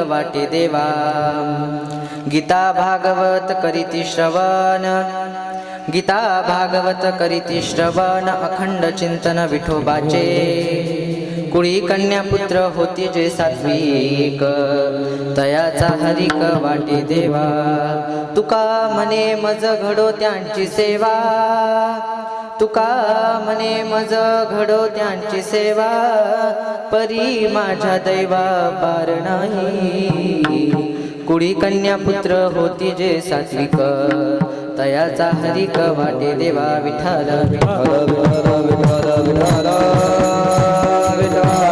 वाटे देवा गीता भागवत करीती श्रवण गीता भागवत करीती श्रवण अखंड चिंतन विठोबाचे कुळी कन्या पुत्र होती जे सात्विक तयाचा हरिक वाटे देवा तुका मने मज घडो त्यांची सेवा तुका मने मज घडो त्यांची सेवा परी माझ्या दैवा पार नाही कुळी कन्या पुत्र होती जे सात्विक तयाचा हरिक वाटे देवा विठ्ठल विठ्ठल विठ्ठल विठ्ठल विठ्ठल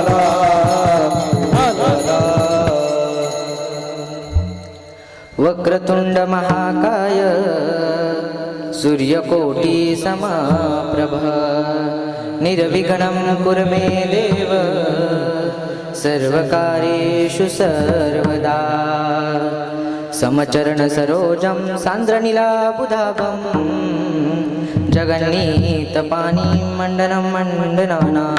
वक्रतुंड महाकाय सूर्यकोटी समप्रभ निर्विघ्नं कुरु मे देव सर्वकार्येषु सर्वदा समचरण सरोजं सान्द्रनीलाबुधाभं जगन्नीतपानी मण्डनं मण्डनानां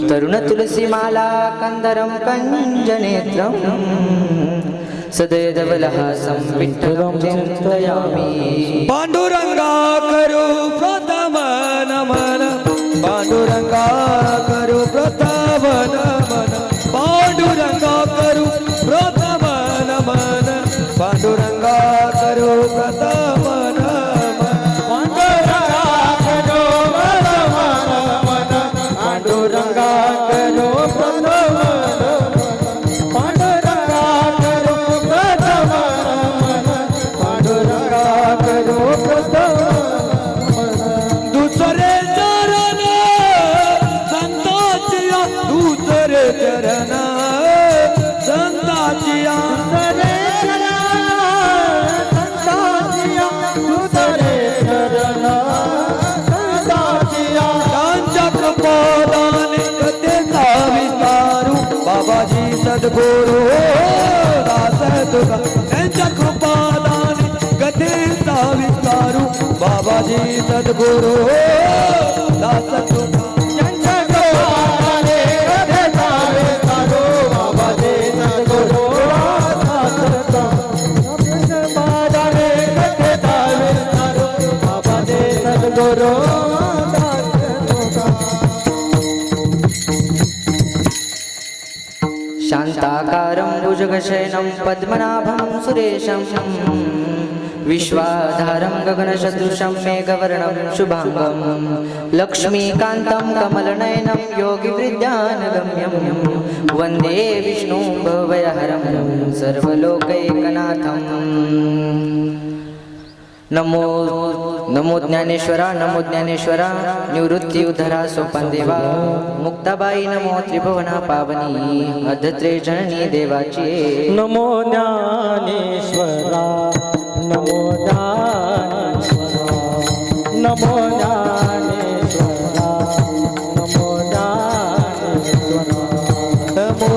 तरुण तुलसीमाला कंदरं कञ्जनेत्रं सदैवलहासं विठ्ठलं चिन्तयामि पांडुरंगा करू प्रथम नमन पांडुरंगा करू प्रथम नमन पांडुरंगा करू प्रथम नमन पांडुरंगा करू प्रथम नमन पांडुरंगा करू प्रथम नमन पांडुरंगा करू प्रथम सद्गुरु दास तुका त्यांच्या कृपादानी गतीचा विस्तारू बाबाजी सद्गुरु दास तुका त्यांच्या कृपादानी गतीचा विस्तारू बाबाजी सद्गुरु दास तुका बाबाजी गतीचा विस्तारू बाबाजी सद्गुरु शान्ताकारं भुजगशयनं पद्मनाभं सुरेशं विश्वाधारं गगनसदृशं मेघवर्णं शुभांगं लक्ष्मीकान्तं कमलनयनं योगिवृद्धानगम्यं वन्दे विष्णुं भवभयहरं सर्वलोकैकनाथं नमो नमो ज्ञानेश्वरा निवृत्ति उद्धरा सोपान देवा मुक्ताबाई नमो त्रिभुवना पावनी अधत्रे जननी देवाची नमो ज्ञानेश्वरा नमो ज्ञानेश्वरा नमो ज्ञानेश्वरा नमो ज्ञानेश्वरा नमो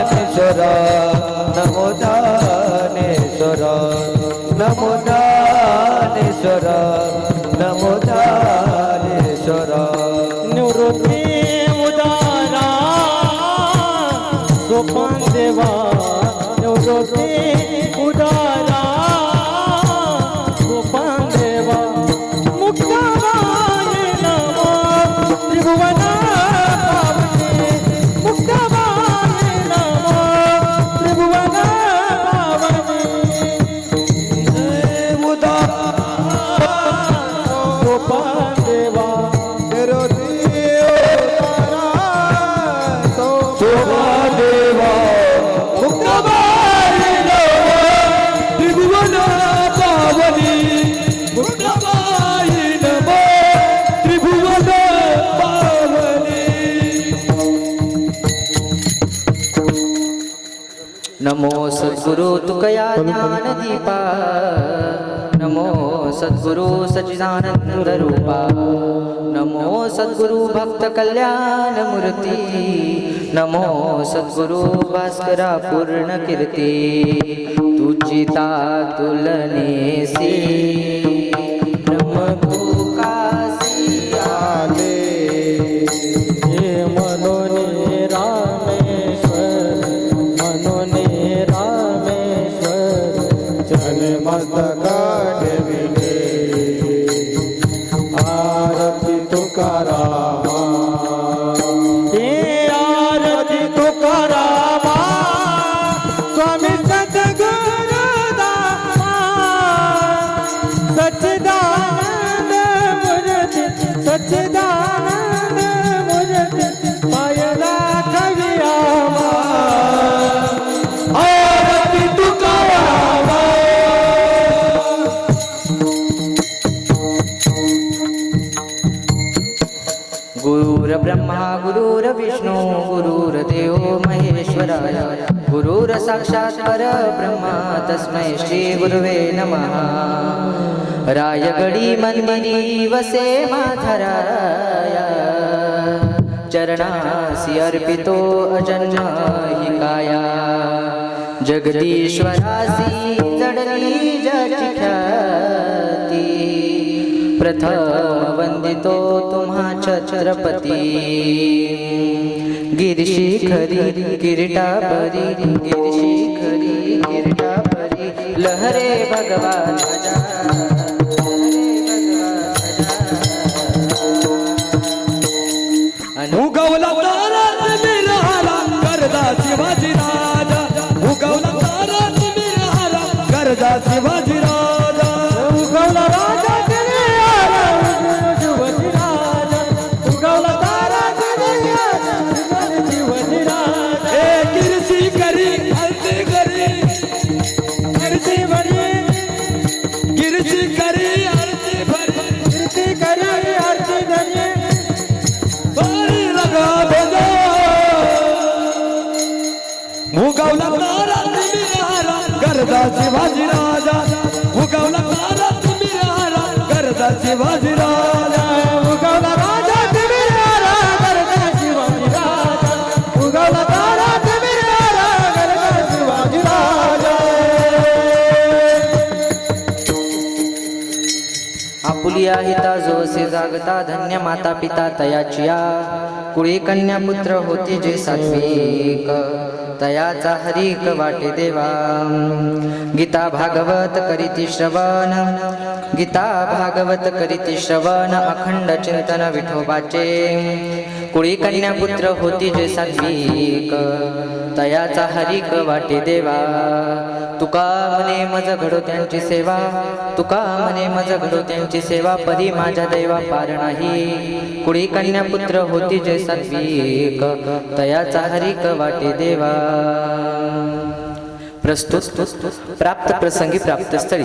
ज्ञानेश्वरा नमो ज्ञानेश्वरा नमो ज्ञानेश्वरा नमो ज्ञानेश्वरा निवृत्ती उदारा सोपान देवा निवृत्ती उदारा सोपान देवा मुक्ताबाई नमो त्रिभुवना पावनी मुक्ताबाई नमो त्रिभुवना पावनी नमो सद्गुरु तुकया ज्ञान दीपा नमो सद्गुरु सच्चिदानंद रूपा नमो सद्गुरु भक्त कल्याण मूर्ती नमो सद्गुरु भास्करा पूर्ण कीर्ती तुझी तुलनेसी ब्रह्म कासी आले हे मनोनी रामेश्वर मन मस्तका ठेविले आरती तुकारामा हे आरती तुकारामा स्वामी सद्गुरुदामा सच्चिदानंद मूर्ती सच्चिदानंद मूर्ती पायला कवी आमा आरती तुकारामा गुरुर्ब्रह्मा गुरुर्विष्णू गुरुर्देव महेश्वराय गुरुर साक्षात् परब्रह्मा तस्मै श्री गुरुवे नमः रायगडी मंदिरी वसे माधराया चरणासी अर्पितो अजन्म हि काया जगदीश्वरासी जडली जची ख्याती प्रथम वंदितो तुम्हा छत्रपती गिरिशिखरी किरीटापरी गिरिशिखरी किरीटापरी लहरे भगवान उगवला तारात मिळाला गरजा शिवाजी राजा उगवला तारात मिळाला गरजा शिवाजी राजा उगवला राजा मिळाला शिवाजी राजा उगवला तारात मिळाला शिवाजी राजा ए गिरशी करी आरती करी गिरशी भरी गिरशी करी आरती भरी गिरशी करी आरती धरी उगवला तारा तुम्ही राहा गरजा शिवाजी राजा उगवला तारा तुम्ही राहा गरजा शिवाजी राजा उगवला राजा तुम्ही राहा गरजा शिवाजी राजा उगवला तारा तुम्ही राहा गरजा शिवाजी राजा आपुलिया हिता जोसे जागता धन्य माता पिता तयाचिया कुळी कन्या पुत्र होती जे सात्विक तयाचा हरिक वाटे देवा गीता भागवत करीती श्रवण गीता भागवत करीती श्रवण अखंड चिंतन विठोबाचे कुळी कन्या पुत्र होती जे सात्विक तयाचा हरिक वाटे देवा तुका मने मज घडो त्यांची सेवा तुका मने मज घडो त्यांची सेवा परी माझ्या दैवा पार नाही कुळी कन्या पुत्र होती जे सात्विक तयाचा हरिक वाटे देवा प्रस्तुत प्राप्त प्रसंगी प्राप्त स्थळी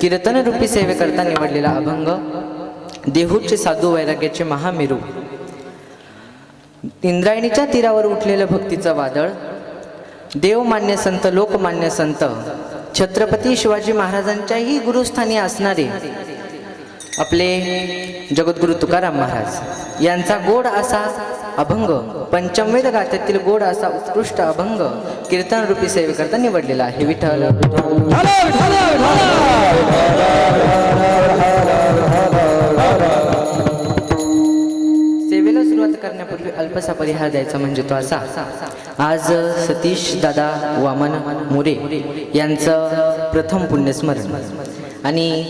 कीर्तन रूपी सेवेकरता निवडलेला अभंग देहूचे साधू वैराग्याचे महामेरू इंद्रायणीच्या तीरावर उठलेलं भक्तीचं वादळ देवमान्य संत लोकमान्य संत छत्रपती शिवाजी महाराजांच्याही गुरुस्थानी असणारे आपले जगद्गुरु तुकाराम महाराज यांचा गोड असा अभंग पंचमवेद गाथ्यातील गोड असा उत्कृष्ट अभंग कीर्तन रूपी सेवेकरता निवडलेला आहे विठ्ठल सेवेला सुरुवात करण्यापूर्वी अल्पसा परिहार द्यायचा म्हणजे तो असा आज सतीश दादा वामन मोरे यांचं प्रथम पुण्यस्मरण आणि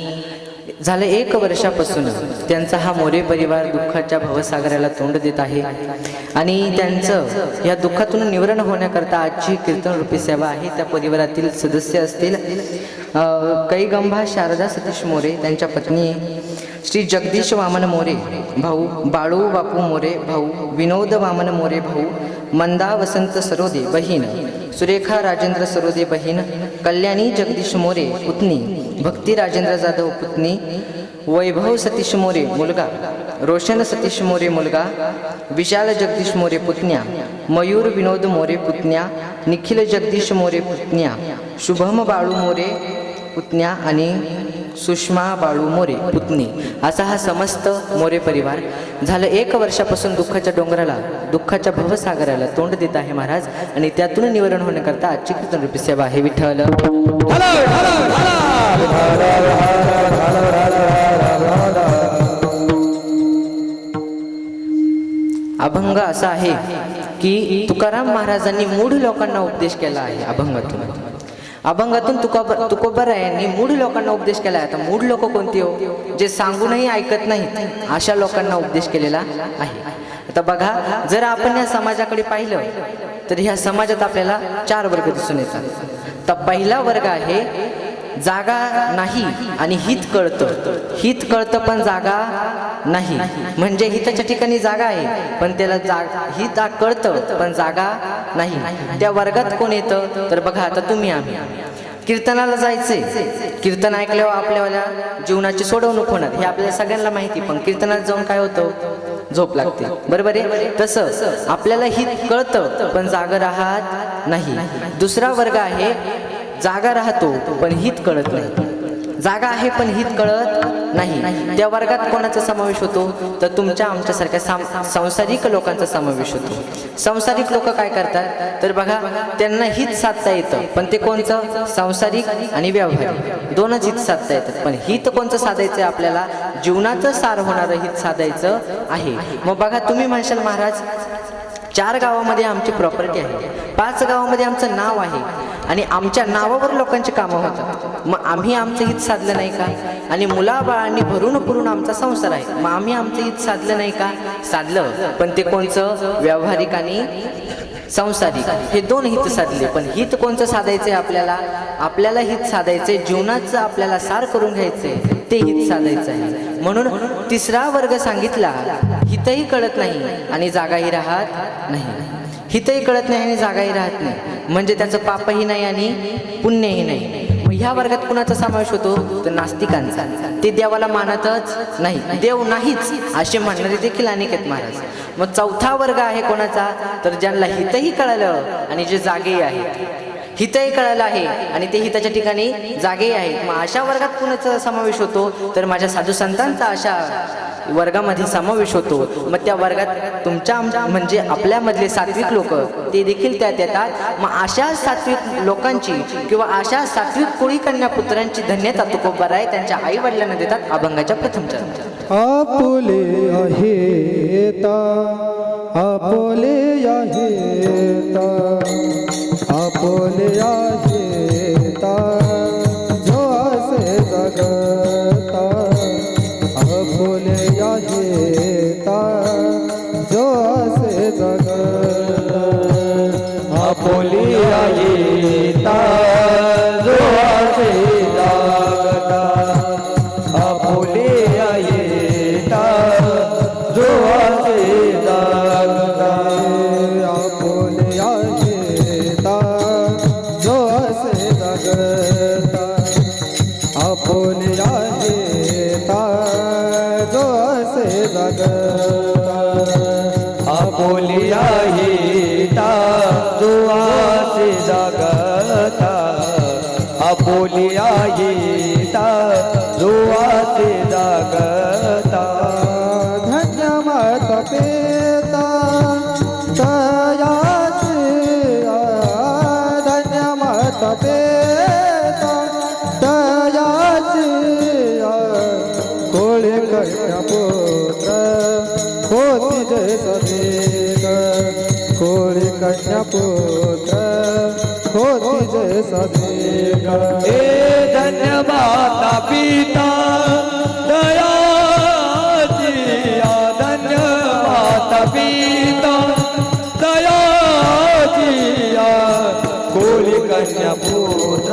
झालं 1 वर्षापासून त्यांचा हा मोरे परिवार दुःखाच्या भवसागराला तोंड देत आहे आणि त्यांचं या दुःखातून निवारण होण्याकरता आजची कीर्तन रूपी सेवा आहे त्या परिवारातील सदस्य असतील कैगंभा शारदा सतीश मोरे त्यांच्या पत्नी श्री जगदीश वामन मोरे भाऊ बाळू बापू मोरे भाऊ विनोद वामन मोरे भाऊ मंदा वसंत सरोदे बहीण सुरेखा राजेंद्र सरोदे बहीण कल्याणी जगदीश मोरे पुतणी भक्ती राजेंद्र जाधव पुतणी वैभव सतीश मोरे मुलगा रोशन सतीश मोरे मुलगा विशाल जगदीश मोरे पुतण्या मयूर विनोद मोरे पुतण्या निखिल जगदीश मोरे पुतण्या शुभम बाळू मोरे पुतण्या आणि सुषमा बाळू मोरे पुतणी असा हा समस्त मोरे परिवार झालं 1 वर्षापासून दुःखाच्या डोंगराला दुःखाच्या भवसागराला तोंड देत आहे महाराज आणि त्यातून निवारण होण्याकरता आजची कीर्तन रूपी सेवा आहे विठ्ठल अभंग असा आहे की तुकाराम महाराजांनी मूढ लोकांना उपदेश केला आहे अभंगातून अभंगातून तुकोबर यांनी मूढ लोकांना उपदेश केला आहे. आता मूढ लोक कोणती हो? जे सांगूनही ऐकत नाहीत अशा लोकांना उपदेश केलेला आहे. आता बघा, जर आपण या समाजाकडे पाहिलं तर ह्या समाजात आपल्याला 4 वर्ग दिसून येतात. तर पहिला वर्ग आहे जागा नाही आणि हित कळतं पण जागा नाही. म्हणजे हिताच्या ठिकाणी जागा आहे पण त्याला हित कळतं पण जागा नाही. त्या वर्गात कोण येतं? तर बघा, आता तुम्ही आम्ही कीर्तनाला जायचंय. कीर्तन ऐकल्यावर आपल्याला जीवनाची सोडवणूक होणार हे आपल्याला सगळ्यांना माहिती. पण कीर्तनात जाऊन काय होतं? झोप लागते. बरोबर आहे. तसं आपल्याला हित कळतं पण जागा राहत नाही. दुसरा वर्ग आहे जागा राहतो पण हित कळत नाही. जागा आहे पण हित कळत नाही. त्या वर्गात कोणाचा समावेश होतो? तर तुमच्या आमच्यासारख्या सांसारिक लोकांचा समावेश होतो. सांसारिक लोक काय करतात? तर बघा, त्यांना हित साधता येतं पण ते कोणचं? सांसारिक आणि व्यावहारिक दोनच हित साधता येतात. पण हित कोणचं साधायचं? आपल्याला जीवनाचं सार होणारं हित साधायचं आहे. मग बघा, तुम्ही म्हणशाल महाराज 4 गावामध्ये आमची प्रॉपर्टी आहे, 5 गावामध्ये आमचं नाव आहे आणि आमच्या नावावर लोकांची कामं होतात. मग आम्ही आमचं हित साधलं नाही का? आणि मुलाबाळांनी भरून पुरून आमचा संसार आहे, मग आम्ही आमचं हित साधलं नाही का? साधलं. पण ते कोणचं? व्यावहारिक आणि सांसारिक हे 2 हित साधले. पण हित कोणचं साधायचंय? आपल्याला हित साधायचंय, जीवनाचं आपल्याला सार करून घ्यायचंय, ते हित साधायचं आहे. म्हणून तिसरा वर्ग सांगितला, हितही कळत नाही आणि जागाही राहत नाही. हितही कळत नाही आणि जागाही राहत नाही म्हणजे त्याचं पापही नाही आणि पुण्यही नाही. मग ह्या वर्गात कुणाचा समावेश होतो? तर नास्तिकांचा. ते देवाला मानतच नाही, देव नाहीच असे म्हणणारे देखील अनेक आहेत महाराज. मग चौथा वर्ग आहे कोणाचा? तर ज्यांना हितही कळलं आणि जे जागे आहेत. हितही कळालं आहे आणि ते हिताच्या ठिकाणी जागे आहेत. मग अशा वर्गात कुणाचा समावेश होतो? तर माझ्या साधू संतांचा अशा वर्गामध्ये समावेश होतो. मग त्या वर्गात तुमच्या म्हणजे आपल्यामधले सात्विक लोक ते देखील त्यात येतात. मग अशा सात्विक लोकांची किंवा अशा सात्विक कोळी कन्या पुत्रांची धन्यता तुकोबाराय त्यांच्या आई वडिलांना देतात अभंगाच्या प्रथम चरणात. आपुले आहेता, आपुले आहेता, आपुले आहेता, जो असे जगता. आपुले आहेता, जो असे जगता. आपुले आहेता, जो असे जगता. आपुले आहेता, जो असे जगता. आपुले आहेता, जो असे जगता. आपुले आहेता, जो असे जगता. आपुले आहेता, जो असे जगता. आपुले आहेता, जो असे जगता. धन्य मत पेता तयाचे, धन्य मत पेता तयाचे. कोळे कन्या पुत्र होती जय सदेक. कोळे कन्या पुत्र होती जय सदेक. हे धन्य माता पिता दयाची, धन्य माता पिता दयाची. कोळी कन्या पुत्र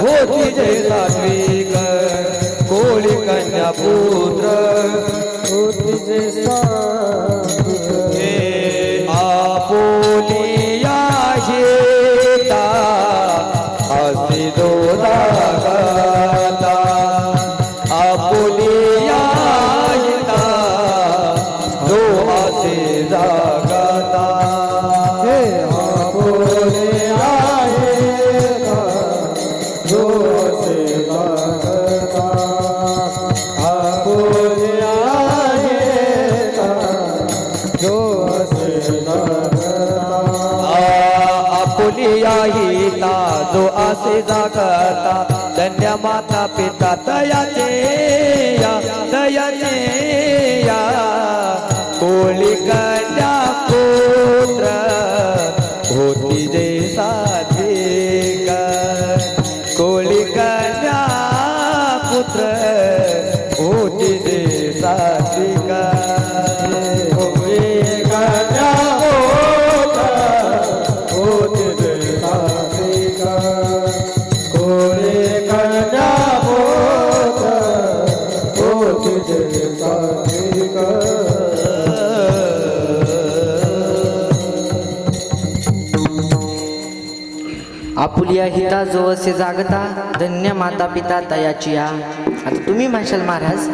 होती जय सात्विक. कोळी कन्या पुत्र होती जय सात्विक. हे आपुली आहेता, असे जो जागता. आपुली आहेता, जो असे जागता. हे आपुली आहेता, जो असे जागता. आपुली आहेता, जो असे जागता. आपुली आहेता, जो असे जागता. धन्य माता पिता दयाचे या, दयाचे या. कोळी कन्या पुत्र होती जे सात्विक. आपुलिया हिता जो असे जागता धन्य माता पिता तयाची या. आता तुम्ही म्हणशाल महाराज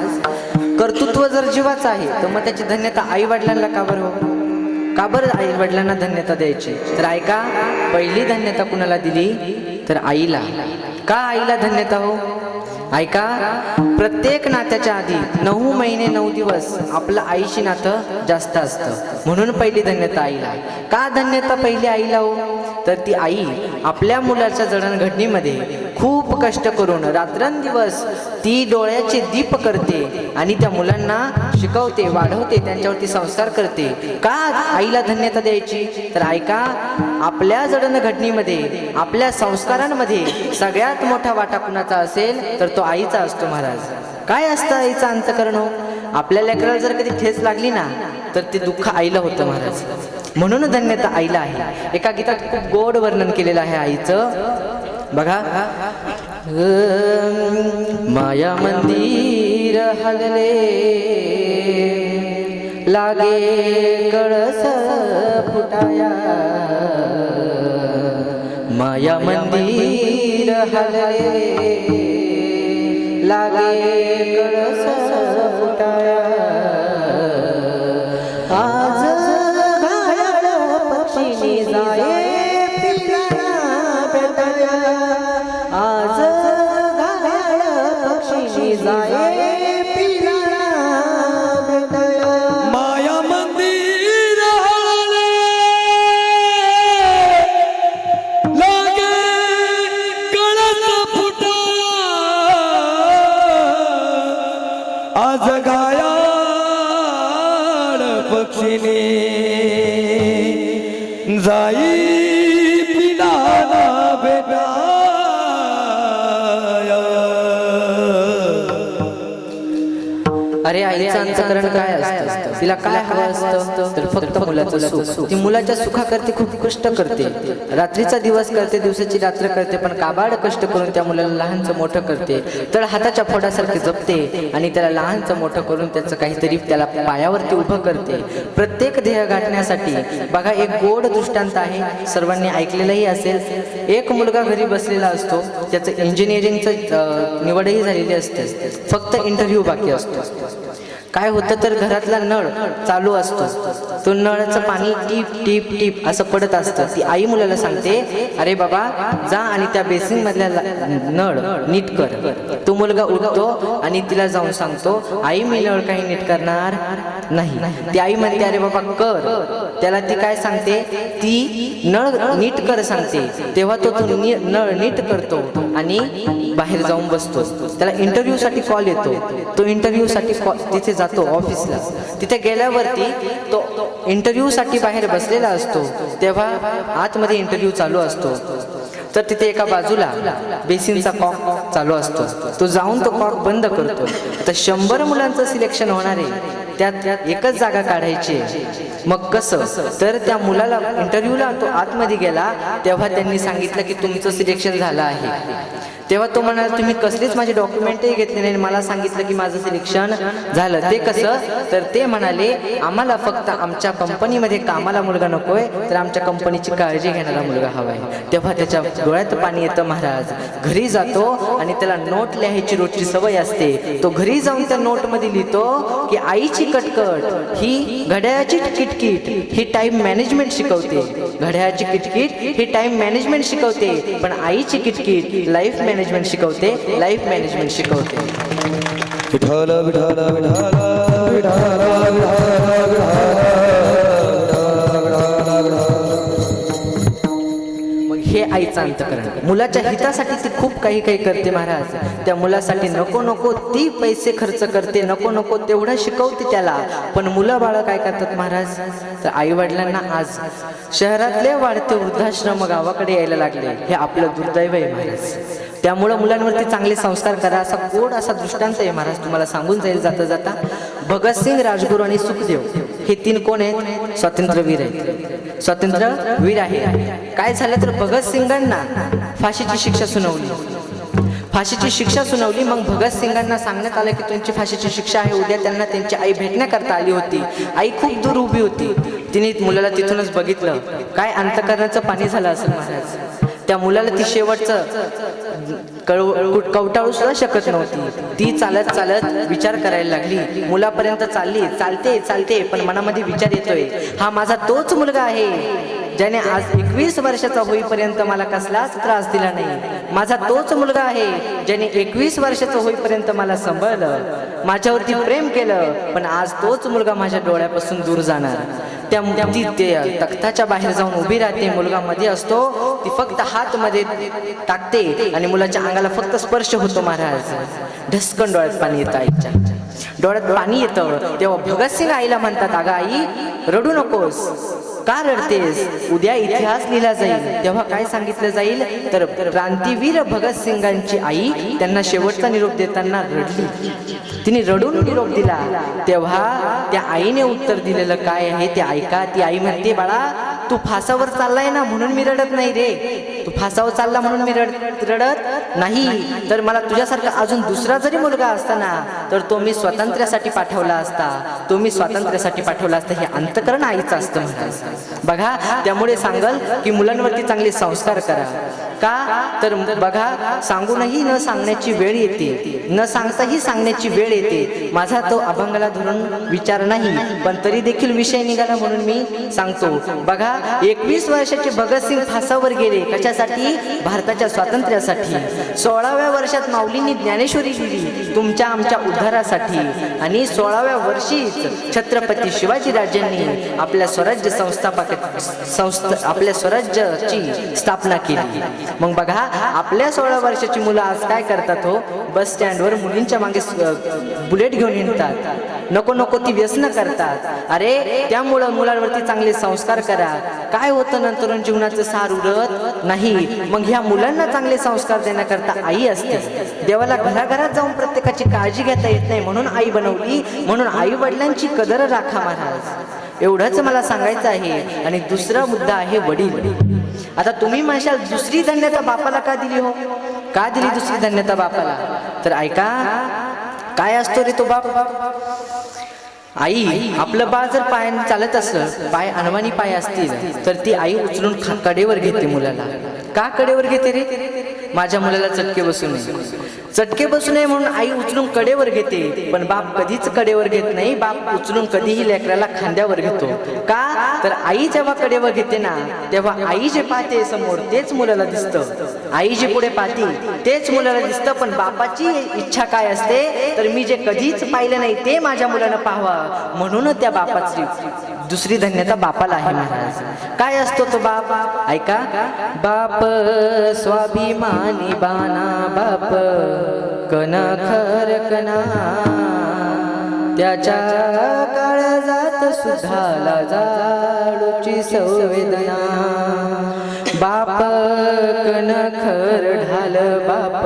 कर्तृत्व जर जीवाचं आहे तर मग त्याची धन्यता आई वडिलांना का बरं हो? का बरं आई वडिलांना धन्यता द्यायची? तर ऐका, पहिली धन्यता कुणाला दिली तर आईला. का आईला धन्यता हो? ऐका, प्रत्येक नात्याच्या आधी 9 महिने 9 दिवस आपलं आईशी नातं जास्त असतं, म्हणून पहिली धन्यता आईला. का धन्यता पहिली आईला हो? तर ती आई आपल्या मुलाच्या जडणघडणीमध्ये खूप कष्ट करून रात्रंदिवस ती डोळ्याचे दीप करते आणि त्या मुलांना शिकवते, वाढवते, त्यांच्यावरती संस्कार करते. का आईला धन्यता द्यायची? तर ऐका, आपल्या जडणघडणीमध्ये आपल्या संस्कारांमध्ये सगळ्यात मोठा वाटा कुणाचा असेल तर तो आईचा असतो महाराज. काय असतं आईचं अंतकरण हो? आपल्या लेकराला जर कधी ठेच लागली ना तर ते दुःख आईला होतं महाराज, म्हणून धन्यता आईला आहे. एका गीतात खूप गोड वर्णन केलेलं आहे आईचं. बघा, माया मंदिर हलले लागे कळस फुटाया, माया मंदिर हलले लागे कळस फुटाया. आज घायाळ पक्षी जाये पिलाना बेटाया, आज घायाळ पक्षी जाये पिलाना बेटाया. माया मंदिर हळले लागे कळस फुटाया, आज गायाळ पक्षीने जाई पिलाना बेटाया. अरे आईचं अंतकरण काय असतं? तिला काय हवं असतं तर फक्त मुलाचं सुख. ती मुलाच्या सुखाकरते खूप कष्ट करते, रात्रीचा दिवस करते, दिवसाची रात्र करते, पण काबाड कष्ट करून त्या मुलाला लहानचं मोठं करते. तर हाताच्या फोडासारखे जपते आणि त्याला लहानचं मोठं करून त्याचं काहीतरी त्याला पायावरती उभं करते. प्रत्येक ध्येय गाठण्यासाठी बघा, एक गोड दृष्टांत आहे, सर्वांनी ऐकलेलंही असेल. एक मुलगा घरी बसलेला असतो, त्याचं इंजिनिअरिंगचं निवडही झालेली असते, फक्त इंटरव्ह्यू बाकी असतो. काय होतं तर घरातला नळ चालू असतो, तो नळाचं पाणी टीप टीप टीप असं पडत असतं. ती आई मुलाला सांगते, अरे बाबा जा आणि त्या बेसिन मधल्या नळ नीट कर. तो मुलगा उठतो आणि तिला जाऊन सांगतो, आई मी नळ काही नीट करणार नाही. ती आई म्हणते, अरे बाबा कर. त्याला ती काय सांगते, ती नळ नीट कर सांगते. तेव्हा तो नळ नीट करतो आणि बाहेर जाऊन बसतो. त्याला इंटरव्ह्यू साठी कॉल येतो, तो इंटरव्ह्यू साठी तिथे जातो ऑफिसला. तिथे गेल्यावरती तो इंटरव्ह्यू साठी बाहेर बसलेला असतो, तेव्हा आतमध्ये इंटरव्ह्यू चालू असतो. तर तिथे एका बाजूला बेसिनचा कॉक चालू असतो, तो जाऊन तो कॉक बंद करतो. तर 100 मुलांचं सिलेक्शन होणार आहे, त्यात एकच जागा काढायची. मग कसं तर त्या मुलाला इंटरव्ह्यूला तो आतमध्ये गेला, तेव्हा त्यांनी सांगितलं की तुमचं सिलेक्शन झालं आहे. तेव्हा तो म्हणाला, तुम्ही कसलेच माझे डॉक्युमेंटही घेतले नाही, मला सांगितलं की माझं सिलेक्शन झालं. ते कसं तर ते म्हणाले, आम्हाला फक्त आमच्या कंपनीमध्ये कामाला मुलगा नकोय, तर आमच्या कंपनीची काळजी घेणारा मुलगा हवाय. तेव्हा त्याच्या डोळ्यात पाणी येतं महाराज. घरी जातो आणि त्याला नोट लिहायची रोजची सवय असते. तो घरी जाऊन त्या नोटमध्ये लिहितो की आईची कटकट ही घड्याळाची किटकिट ही टाइम मॅनेजमेंट शिकवते. घड्याळाची किटकिट ही टाइम मॅनेजमेंट शिकवते, पण आईची किटकिट लाईफ मॅनेजमेंट शिकवते, लाईफ मॅनेजमेंट शिकवते. विठ्ठल विठ्ठल विठ्ठल विठ्ठल मग हे आईचं अंतकरण. मुलाच्या हितासाठी ती खूप काही काही करते महाराज. त्या मुलासाठी नको नको ती पैसे खर्च करते, नको नको तेवढं शिकवते त्याला. पण मुलं बाळ काय करतात महाराज तर आई वडिलांना आज शहरातले वाढते वृद्धाश्रम गावाकडे यायला लागले, हे आपलं दुर्दैव आहे महाराज. त्यामुळं मुलांवरती चांगले संस्कार करा, असा गोड असा दृष्टांत आहे महाराज. तुम्हाला सांगून जाईल जाता जाता. भगतसिंग, राजगुरू आणि सुखदेव हे 3 कोण आहेत? स्वातंत्र्यवीर आहेत, स्वातंत्र्यवीर आहे. काय झालं तर भगतसिंगांना फाशीची शिक्षा सुनावली, फाशीची शिक्षा सुनावली. मग भगतसिंगांना सांगण्यात आलं की तुमची फाशीची शिक्षा आहे. उद्या त्यांना त्यांची आई भेटण्याकरता आली होती. आई खूप दूर उभी होती. तिने मुलाला तिथूनच बघितलं. काय अंतकरणाचं पाणी झालं असेल महाराज. त्या मुलाला ती शेवटचं कवटाळू सुद्धा शकत नव्हती. ती चालत चालत विचार करायला लागली. मुलापर्यंत चालते पण मनामध्ये विचार येतोय, हा माझा तोच मुलगा आहे ज्याने आज 21 वर्षाचा होईपर्यंत मला कसलाच त्रास दिला नाही. माझा तोच मुलगा आहे ज्याने 21 वर्षाचं होईपर्यंत मला सांभाळलं, माझ्यावरती प्रेम केलं, पण आज तोच मुलगा माझ्या डोळ्यापासून दूर जाणार. त्या तख्ताच्या बाहेर जाऊन उभी राहते. मुलगा मध्ये असतो, ती फक्त हात मध्ये टाकते आणि मुलाच्या अंगाला फक्त स्पर्श होतो. महाराज ढसकन डोळ्यात पाणी येतं. आईच्या डोळ्यात पाणी येतं. तेव्हा भगतसिंग आईला म्हणतात, अगं आई रडू नकोस, का रडतेस, उद्या इतिहास लिहिला जाईल. तेव्हा काय सांगितलं जाईल तर क्रांतीवीर भगतसिंगांची आई त्यांना शेवटचा निरोप देताना रडली. तिने रडून निरोप दिला. तेव्हा त्या आईने उत्तर दिलेलं काय आहे ते ऐका. ती आई म्हणते, बाळा तू फासावर चाललाय ना म्हणून मी रडत नाही रे, तू फासावर चालला म्हणून मी रडत नाही, तर मला तुझ्यासारखा अजून दुसरा जरी मुलगा असता ना तर तो मी स्वातंत्र्यासाठी पाठवला असता, तो मी स्वातंत्र्यासाठी पाठवला असता. हे अंतकरण आईचं असतं म्हणायचं. बघा, त्यामुळे सांगल की मुलांवरती चांगले संस्कार करा. का तर बघा, सांगूनही न सांगण्याची वेळ येते, न सांगताही सांगण्याची वेळ येते. माझा तो अभंगाला धरून विचार नाही, पण तरी देखील विषय निघाला म्हणून मी सांगतो. बघा, 21 वर्षाचे भगतसिंग फासावर गेले कशासाठी? भारताच्या स्वातंत्र्यासाठी. 16व्या वर्षात माऊलींनी ज्ञानेश्वरी लिहिली तुमच्या आमच्या उद्धारासाठी. आणि 16व्या वर्षीच छत्रपती शिवाजीराजांनी आपल्या स्वराज्य आपल्या स्वराज्याची स्थापना केली. मग बघा, आपल्या 16 वर्षाची मुलं आज काय करतात हो? बस स्टँडवर मुलींच्या मागे बुलेट घेऊन हिंडतात, नको नको ती व्यसन करतात. अरे त्यामुळं मुलांवरती चांगले संस्कार करा. काय होतं नंतर जीवनाचं सार उरत नाही. मग ह्या मुलांना चांगले संस्कार देण्याकरता आई असते. देवाला घराघरात जाऊन प्रत्येकाची काळजी घेता येत नाही म्हणून आई बनवली. म्हणून आई वडिलांची कदर राखा महाराज, एवढंच मला सांगायचं आहे. आणि दुसरा मुद्दा आहे वडील. आता तुम्ही म्हणशाल दुसरी धन्यता बापाला का दिली हो? का दिली दुसरी धन्यता बापाला? तर ऐका, काय असतो रे तो बाप? आई आपलं बाळ जर पायाने चालत असलं, पाय अनवाणी पाय असतील, तर ती आई उचलून कडेवर घेते मुलाला. का कडेवर घेते रे? माझ्या मुलाला चटके बसू नये, चटके बसू नये म्हणून आई उचलून कडेवर घेते. पण बाप कधीच कडेवर घेत नाही. बाप उचलून कधीही लेकराला खांद्यावर घेतो. का तर आई जेव्हा कडेवर घेते ना, तेव्हा आई जे पाहते समोर तेच मुलाला दिसतं. आई जे पुढे पाहते तेच मुलाला दिसतं. पण बापाची इच्छा काय असते तर मी जे कधीच पाहिलं नाही ते माझ्या मुलानं पाहावं, म्हणून त्या बापाची दुसरी धन्यता बापाला आहे महाराज. काय असतो तो बाप? ऐका, बाप स्वाभिमानी बाना, बाप कणखर कणा, त्याच्या काळजात सुद्धा जाडूची संवेदना. बाप कणखर ढाल, बाप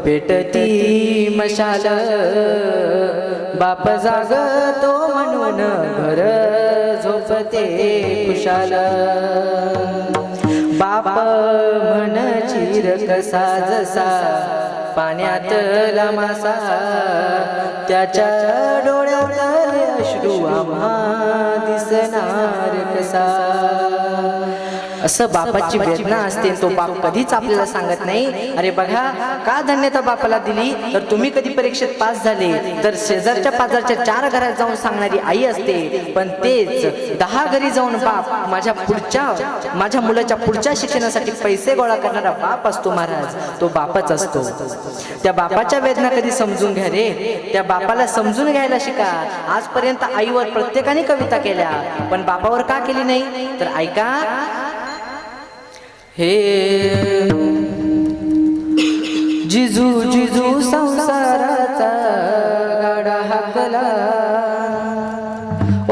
पेटती मशाल, बाप जागतो म्हणून घर झोपते खुशाल. बाप म्हण चिर कसा जसा पाण्यातला मासा, त्याच्या डोळ्यात अश्रू आम्हा दिसणार कसा. असं बापाची वेदना असते. तो बाप कधीच आपल्याला सांगत नाही. अरे बघा, का धन्यता बापाला दिली तर तुम्ही कधी परीक्षेत पास झाले तर शेजारच्या पाजारच्या 4 घरात जाऊन सांगणारी आई असते. पण तेच 10 घरी जाऊन बाप माझ्या मुलाच्या पुढच्या शिक्षणासाठी पैसे गोळा करणारा बाप असतो महाराज. तो बापच असतो. त्या बापाच्या वेदना कधी समजून घ्या रे. त्या बापाला समजून घ्यायला शिका. आजपर्यंत आईवर प्रत्येकाने कविता केल्या, पण बापावर का केली नाही? तर ऐका, हे जिजू जिजू संसाराचा गाडा हाकला,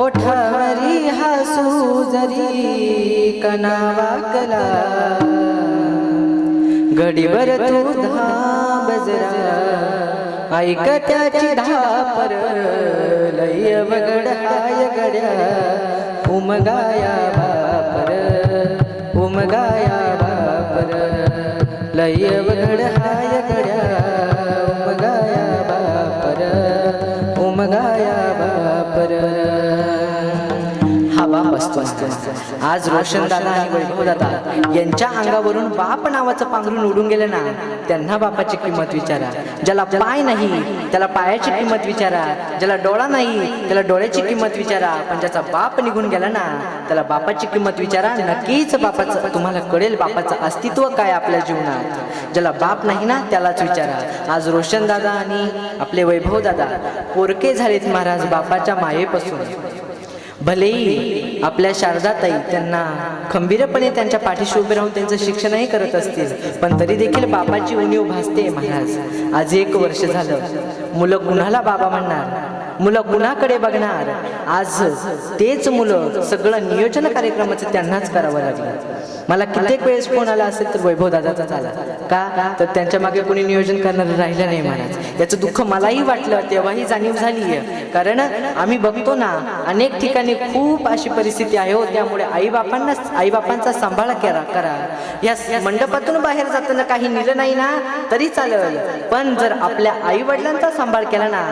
ओठावरी हसू जरी कणा वाकला, घडीवर तू धाम जरा ऐक त्याची धापर, लय वगड हाय गड्या उमगाया बापर, उमगाया बापर, लय वगड हाय गड्या उमगाया बापर, उमगाया बापर. हा बाप असतो. असतं. आज रोशनदादा आणि वैभवदादा यांच्या अंगावरून बाप नावाचं पांघरून उडून गेलं ना, त्यांना बापाची किंमत विचारा. ज्याला पाय नाही त्याला पायाची किंमत विचारा, ज्याला डोळा नाही त्याला डोळ्याची किंमत विचारा, पण ज्याचा बाप निघून गेला ना त्याला बापाची किंमत विचारा. नक्कीच बापाचं तुम्हाला कळेल बापाचं अस्तित्व काय आपल्या जीवनात. ज्याला बाप नाही ना त्यालाच विचारा. आज रोशनदादा आणि आपले वैभवदादा पोरके झालेत महाराज बापाच्या मायेपासून. भलेही आपल्या शारदाताई त्यांना खंबीरपणे त्यांच्या पाठीशी उभे राहून त्यांचं शिक्षणही करत असतील, पण तरी देखील बापाची उणीव भासते महाराज. आज 1 वर्ष झालं, मुलं कुणाला बाबा म्हणणार, मुलं कुणाकडे बघणार. आज तेच मुलं सगळं नियोजन कार्यक्रमाचं त्यांनाच करावं लागलं. मला कित्येक वेळेस फोन आला असेल तर वैभव दादाचाच आला. का तर त्यांच्या मागे कोणी नियोजन करणारं राहिलं नाही महाराज. याचं दुःख मलाही वाटलं, तेव्हाही जाणीव झाली आहे. कारण आम्ही बघतो ना अनेक ठिकाणी खूप अशी परिस्थिती आहे हो, त्यामुळे आईबापांचा सांभाळ करा. या मंडपातून बाहेर जाताना काही नेलं नाही ना तरी चालेल, पण जर आपल्या आई वडिलांचा सांभाळ केला ना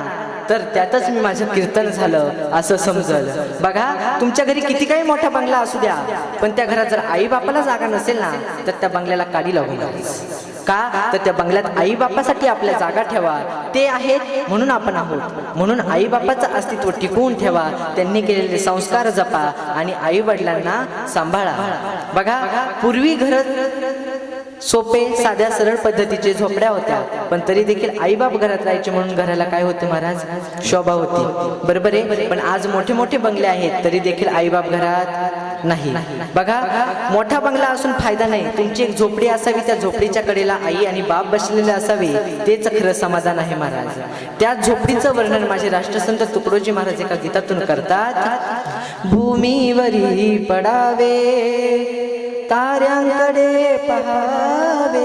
तर त्यातच मी माझं कीर्तन झालं असं समजल. बघा, तुमच्या घरी किती काही मोठा बंगला असू द्या, पण त्या घरात जर आई बापाला जागा नसेल ना तर त्या बंगल्याला काडी लागू नये. का तर त्या बंगल्यात आई बापासाठी आपल्या जागा ठेवा. ते आहेत म्हणून आपण आहोत, म्हणून आई बापाचं अस्तित्व टिकवून ठेवा. त्यांनी केलेले संस्कार जपा आणि आई वडिलांना सांभाळा. बघा, पूर्वी घर सोपे साध्या सरळ पद्धतीचे झोपड्या होत्या, पण तरी देखील आईबाप घरात राहायचे म्हणून घराला काय होते महाराज, शोभा होती. बरोबर आहे. पण आज मोठे मोठे बंगले आहेत तरी देखील आईबाप घरात नाही. बघा, मोठा बंगला असून फायदा नाही. तुमची एक झोपडी असावी, त्या झोपडीच्या कडेला आई आणि बाप बसलेले असावे, तेच खरं समाधान आहे महाराज. त्या झोपडीचं वर्णन माझे राष्ट्रसंत तुकडोजी महाराज एका गीतातून करतात. भूमीवरी पडावे ताऱ्यांकडे पहावे,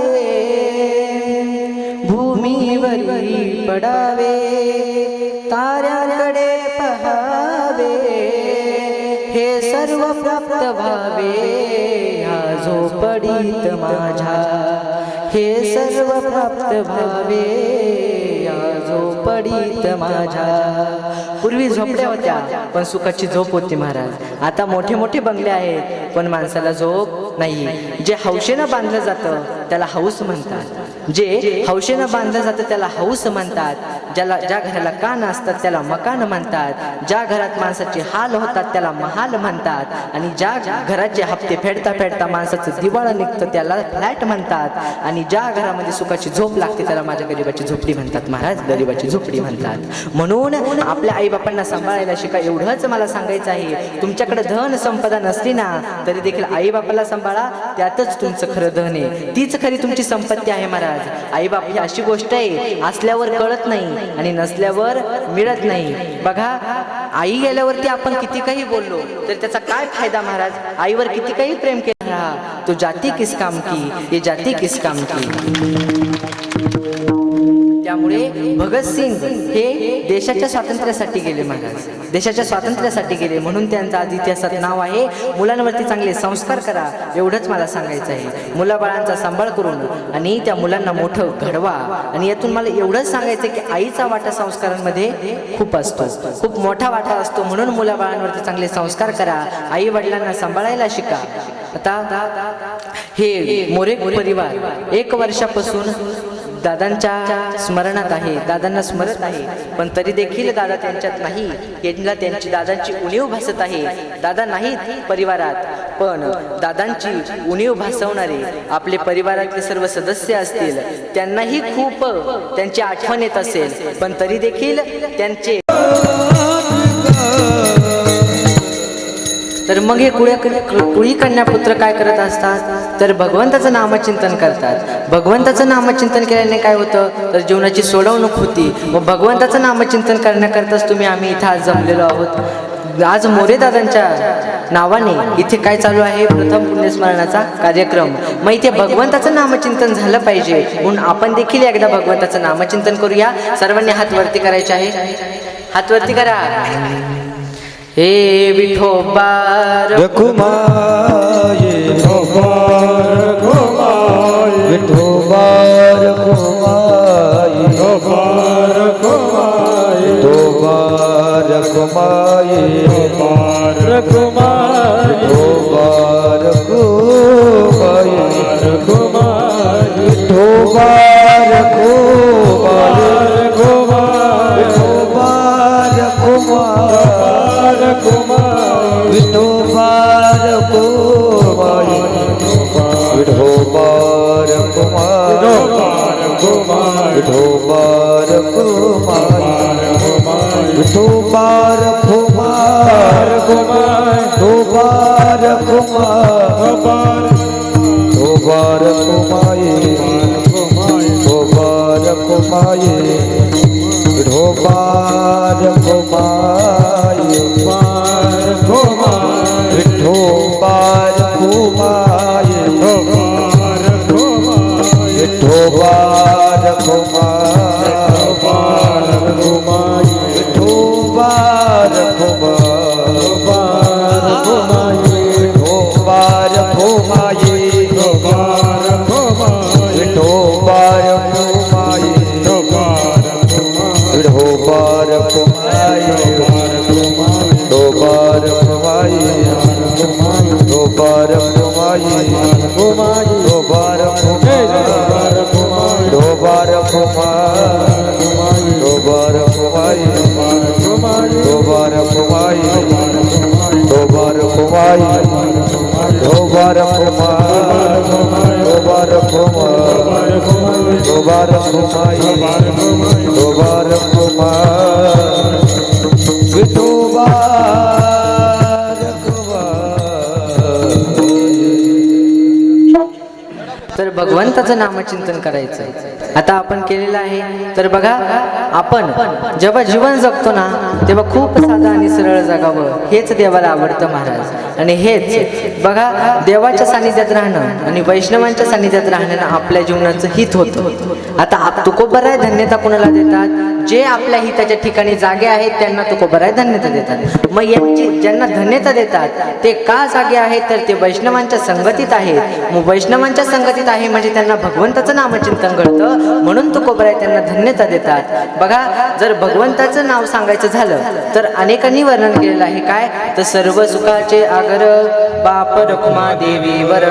भूमीवरी पडावे ताऱ्यांकडे पहावे, हे सर्व प्राप्त व्हावे ह्या झोपडीत माझ्या, हे सर्व प्राप्त व्हावे या झोपडीत माझ्या. पूर्वी झोपड्या होत्या पण सुखाची झोप होती महाराज. आता मोठे मोठे बंगले आहेत पण माणसाला झोप नाही. जे हौशेनं बांधलं जातं त्याला हौस म्हणतात, जे हौशेनं बांधलं जातं त्याला हौस म्हणतात. ज्या घराला कान असतात त्याला मकान म्हणतात. ज्या घरात माणसाचे हाल होतात त्याला महाल म्हणतात. आणि ज्या घराचे हप्ते फेडता फेडता माणसाचं दिवाळं निघतं त्याला फ्लॅट म्हणतात. आणि ज्या घरामध्ये सुखाची झोप लागते त्याला माझ्या गरीबाची झोपडी म्हणतात महाराज, गरीबाची झोपडी म्हणतात. म्हणून आपल्या आई बापांना सांभाळायला शिका, एवढंच मला सांगायचं आहे. तुमच्याकडे धन संपदा नसली ना तरी देखील आई बापाला सांभाळा, त्यातच तुमचं खरं धन आहे, तीच खरी तुमची संपत्ती आहे महाराज. आई बाप ही अशी गोष्ट आहे, असल्यावर कळत नाही आणि नसल्यावर मिळत नाही. बघा, आई गेल्यावरती आपण किती काही बोललो तर त्याचा काय फायदा महाराज. आईवर किती काही प्रेम केला तो जाती किस काम की, ये जाती किस काम की. त्यामुळे भगतसिंग हे देशाच्या स्वातंत्र्यासाठी गेले महाराज, देशाच्या स्वातंत्र्यासाठी गेले. म्हणून त्यांचं आज इतिहासात नाव आहे. मुलांवरती चांगले संस्कार करा, एवढंच मला सांगायचं आहे. मुलाबाळांचा सांभाळ करून आणि त्या मुलांना मोठं घडवा. आणि यातून मला एवढंच सांगायचं की आईचा वाटा संस्कारांमध्ये खूप असतो, खूप मोठा वाटा असतो. म्हणून मुलाबाळांवरती चांगले संस्कार करा, आई वडिलांना सांभाळायला शिका. आता हे मोरे परिवार 1 वर्षापासून दादांच्या स्मरणात आहे, दादांना स्मरत आहे, पण तरी देखील दादा त्यांच्यात नाही. यांना त्यांची दादांची उणीव भासत आहे. दादा नाहीत परिवारात, पण दादांची उणीव भासवणारे आपले परिवारातले सर्व सदस्य असतील त्यांनाही खूप त्यांची आठवण येत असेल, पण तरी देखील त्यांचे तर मग हे कुळी कन्या पुत्र काय करत असतात तर भगवंताचं नामचिंतन करतात. भगवंताचं नामचिंतन केल्याने काय होतं तर जीवनाची सोडवणूक होती. व भगवंताचं नामचिंतन करण्याकरताच आम्ही इथं आज जमलेलो आहोत. आज मोरे दादांच्या नावाने इथे काय चालू आहे, प्रथम पुण्यस्मरणाचा कार्यक्रम. मग इथे भगवंताचं नामचिंतन झालं पाहिजे म्हणून आपण देखील एकदा भगवंताचं नामचिंतन करूया. सर्वांनी हात वरती करायचे आहे, हात वरती करा. हे विठोबा रखुमाई विठोबा रखुमाई रखुमाई घुमाई दोबार घुमाई दोबार घुमाई दोबार घुमाई दोबार घुमाई तर भगवंताचं नामचिंतन करायचं आता आपण केलेलं आहे. तर बघा, आपण जेव्हा जीवन जगतो ना तेव्हा खूप साधं आणि सरळ जगावं हेच देवाला आवडतं महाराज. आणि हेच बघा, देवाच्या सानिध्यात राहणं आणि वैष्णवांच्या सानिध्यात राहणं आपल्या जीवनाचं हित होतं. आता तुकोबराय धन्यता कोणाला देतात? जे आपल्या हिताच्या ठिकाणी जागे आहेत त्यांना तुकोबराय धन्यता देतात. मग यांची ज्यांना धन्यता देतात ते का जागे आहेत? तर ते वैष्णवांच्या संगतीत आहेत. मग वैष्णवांच्या संगतीत आहे म्हणजे त्यांना भगवंताचं नामचिंतन घडतं, म्हणून तुकोबराय त्यांना धन्यता देतात. बघा, जर भगवंताचं नाव सांगायचं झालं तर अनेकांनी वर्णन केलेलं आहे. काय तर सर्व सुखाचे आगर बाप रखुमा देवीवर,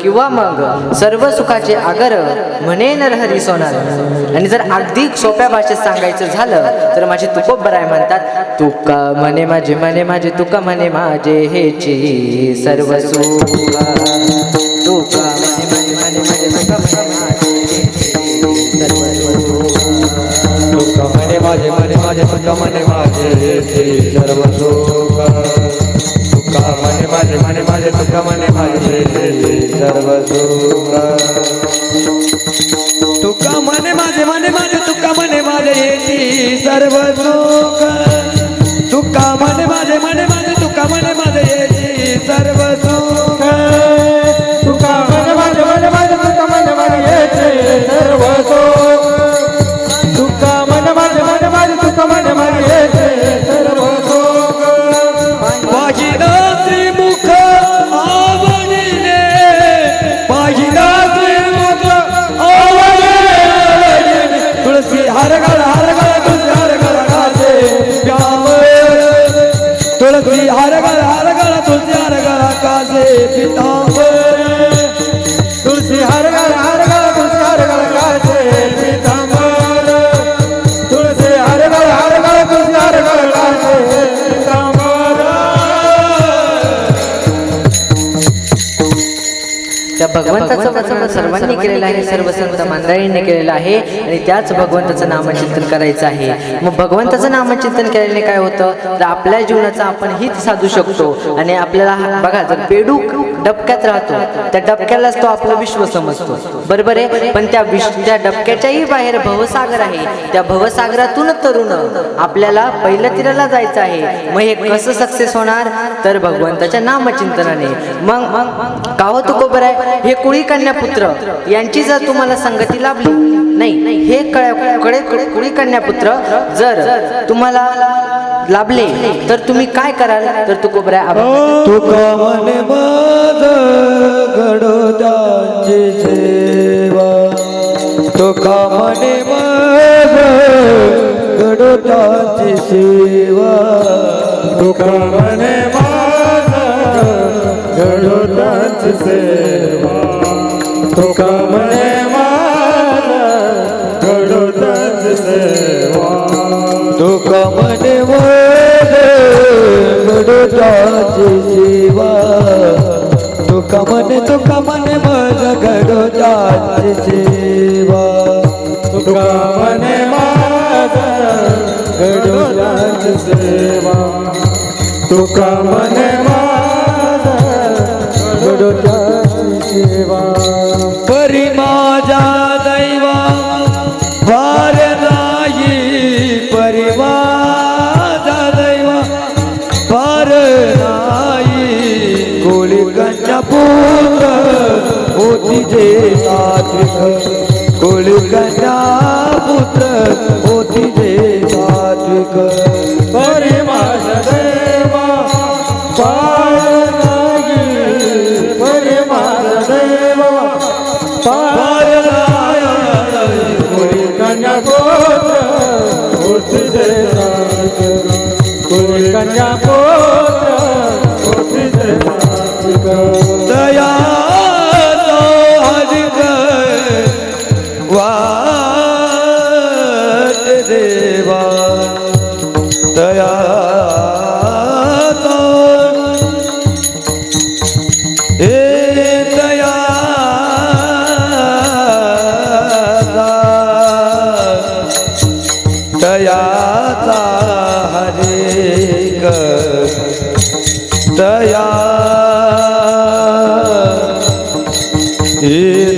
किंवा मग सर्व सुखाचे आगर म्हणे नरहरी सोनार. आणि जर अगदी सोप्या भाषेत सांगायचं झालं तर माझे तुकोबराय म्हणतात, तुका म्हणे माझे म्हणे माझे तुका म्हणे माझे हेची सर्व सुख, तुका म्हणे म्हणे म्हणे माझे तुका म्हणे माझे सर्व सुख, तुका म्हणे माझे म्हणे माझे तुका म्हणे माझे सर्व सुख, तुका म्हणे माझे म्हणे माझे तुका म्हणे माझे सर्व सुख, तुका म्हणे माझे म्हणे माझे तुका म्हणे माझे येती सर्व सुख, तुका म्हणे माझे म्हणे माझे तुका म्हणे माझे येती सर्व सुख, तुका म्हणे माझे म्हणे माझे तुका म्हणे माझे येती सर्व सुख, तुका म्हणे माझे म्हणे माझे तुका म्हणे माझे येती सर्व सुख, पाहिला श्रीमुख आवडीने, पाहिला श्रीमुख आवडीने, तुळसी हार घाल तुळसी हार घाल कासे प्यावर, तुळसी हार घाल तुळसी हार घाल कासे पितांबर, तुळसी हार घाल तुळसी हार घाल कासे पितांबर, तुळसी हार घाल तुळसी हार घाल कासे पितांबर. त्या भगवंताचं वर्णन सर्वांनी केलेलं आहे, सर्व संत मंडळींनी केलेलं आहे. आणि त्याच भगवंताचं नामचिंतन करायचं आहे. मग भगवंताचं नामचिंतन केल्याने काय होतं तर आपल्या जीवनाचं आपण हित साधू शकतो. आणि आपल्याला बघा, जर बेडूक डबक्यात राहतो त्या डबक्यालाच तो आपलं विश्व समजतो, बरोबर आहे. पण त्या डबक्याच्याही बाहेर भवसागर आहे. त्या भवसागरातून तरुण आपल्याला पहिल्या तीराला जायचं आहे. मग हे कसं सक्सेस होणार तर भगवंताच्या नामचिंतनाने. मग का हो तुकोबराय, हे कुळी कन्या पुत्र यांची जर तुम्हाला संगती लाभली नाही, हे कुळी कन्या पुत्र जर तुम्हाला लाभले तर तुम्ही काय कराल तर तुकोबराय, तुका म्हणे माझ गडोदाची सेवा, तुका म्हणे माझ गडोदाची सेवा, तुका म्हणे माझ गडोदाची सेवा, तुका म्हणे माझ गडोदाची सेवा, तुका म्हणे गडोदाची सेवा, तुका म्हणे माझ गडोदाची सेवा, तुका म्हणे माझ गडोदाची सेवा, तुका म्हणे माझ गडोदाची सेवा. परी माझ्या दैवा वार नाही, परी माझा दैवा वार नाही, कोळी कन्या पुत्र होती जे सात्विक, कोळी कन्या पुत्र होती जे सात्विक, परी माझा दैवा वार नाही, परी माझा दैवा वार नाही, कोळी कन्या पुत्र होती जे सात्विक, कोळी कन्या पुत्र होती जे सात्विक, दया अधिक वाट देवा, दया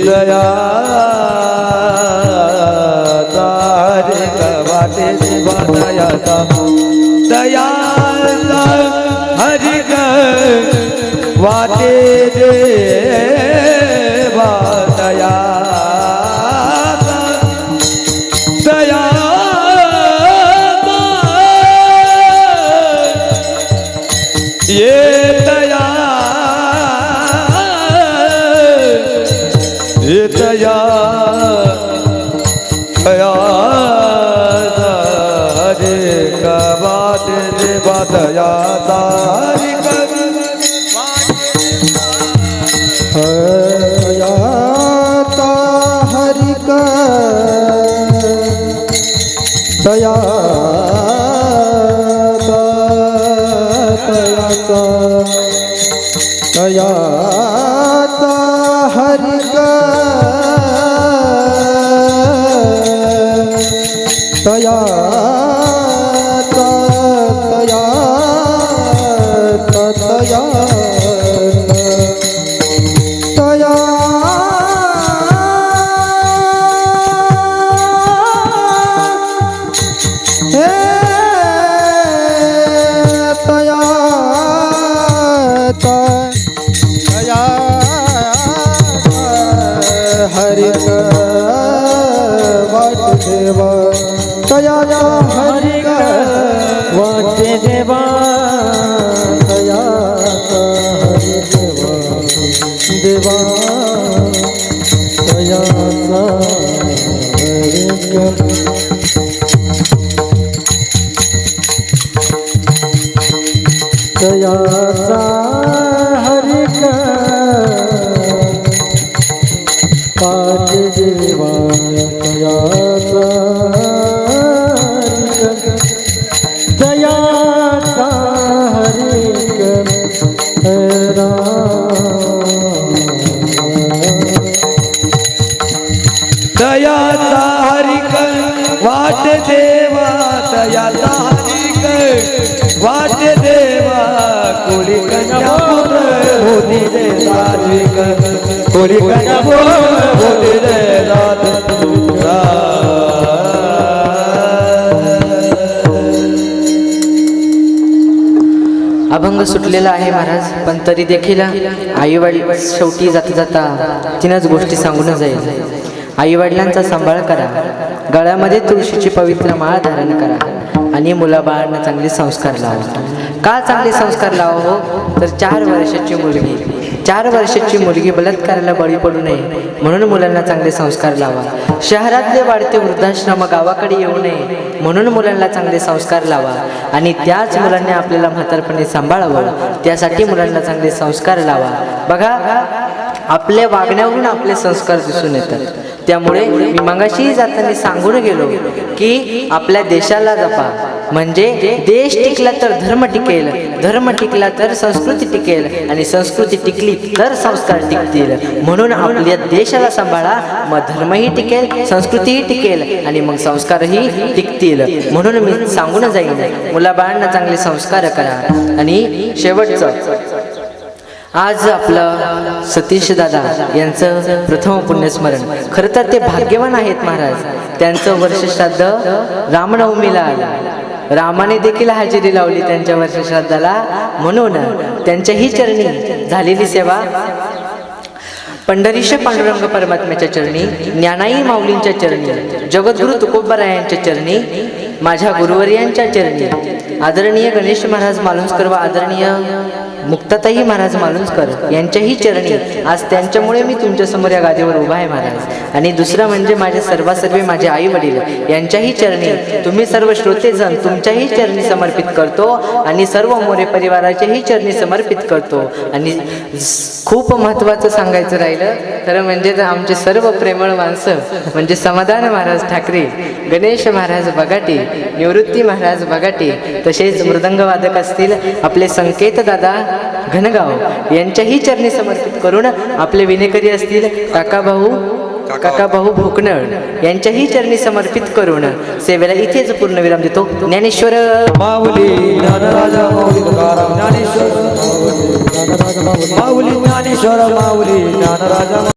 दयाचा हरी वाटे देवा दयाचा दयाचा हरी वाटे देवा दयाचा दयाचा ये दया ये दया दया हरे कबाद देवा दया हरि दयाता हरि का दया दयाता हरि का दयाता दया दया हे दया दया हरि वाट देवा दया हरि वाट देवा दया हरि देवा दयाचा दयाचा हरि पाठ देवा दयाचा दयाचा हरि दयाचा हरि वाट देवा दयाचा हरि वाट देवा कोळी कन्या पुत्र होती दे सात्विक कोळी कन्या होती दे अभंग सुटलेला आहे महाराज, पण तरी देखील आई वडील शेवटी जाता जाता तीनच गोष्टी सांगून जाईल. आई वडिलांचा सांभाळ करा, गळ्यामध्ये तुळशीची पवित्र माळ धारण करा आणि मुलाबाळांना चांगले संस्कार लावा. का चांगले संस्कार लावा हो, तर 4 वर्षाची मुलगी बलात्काराला बळी पडू नये म्हणून मुलांना चांगले संस्कार लावा. शहरातले वाढते वृद्धाश्रम गावाकडे येऊ नये म्हणून मुलांना चांगले संस्कार लावा. आणि त्याच मुलांनी आपल्याला म्हातारपणे सांभाळावं, त्यासाठी मुलांना चांगले संस्कार लावा. बघा, आपल्या वागण्यावरून आपले संस्कार दिसून येतात. त्यामुळे मी मगाशी जाताना सांगून गेलो की आपल्या देशाला जपा, म्हणजे देश टिकला तर धर्म टिकेल, धर्म टिकला तर संस्कृती टिकेल आणि संस्कृती टिकली तर संस्कार टिकतील. म्हणून आपल्या देशाला सांभाळा, मग धर्मही टिकेल, संस्कृतीही टिकेल आणि मग संस्कारही टिकतील. म्हणून मी सांगून जाईन, मुलाबाळांना चांगले संस्कार करा. आणि शेवटचं, आज आपलं सतीश दादा यांचं प्रथम पुण्यस्मरण. खरं तर ते भाग्यवान आहेत महाराज. त्यांचं वर्षश्राद्ध रामनवमीला आलं. रामाने देखील हजेरी लावली त्यांच्या वर्षश्राद्धाला. म्हणून त्यांच्याही चरणी झालेली सेवा पंढरीश पांडुरंग परमात्म्याच्या चरणी, ज्ञानाई माऊलींच्या चरणी, जगद्गुरु तुकोबारायांच्या चरणी, माझ्या गुरुवर्यांच्या चरणी, आदरणीय गणेश महाराज मालुंजकर व आदरणीय मुक्ताताई महाराज मालुंजकर यांच्याही चरणी आज त्यांच्यामुळे मी तुमच्यासमोर या गादीवर उभा आहे महाराज. आणि दुसरं म्हणजे माझे सर्वांसर्वे माझे आई वडील यांच्याही चरणी, तुम्ही सर्व श्रोतेजन तुमच्याही चरणी समर्पित करतो आणि सर्व मोरे परिवाराच्याही चरणी समर्पित करतो. आणि खूप महत्त्वाचं सांगायचं राहिलं तर म्हणजे आमचे सर्व प्रेमळ माणसं म्हणजे समाधान महाराज ठाकरे, गणेश महाराज बगाटे, निवृत्ती महाराज बगाटे, तसेच मृदंगवादक असतील आपले संकेत दादा घनगाव यांच्याही चरणी समर्पित करून, आपले विनेकरी असतील काकाभाऊ भोकनळ यांच्याही चरणी समर्पित करून सेवेला इथेच पूर्णविराम देतो. ज्ञानेश्वर माऊली ज्ञानराजा माऊली तुकाराम ज्ञानेश्वर माऊली ज्ञानेश्वर माऊली ज्ञानराजा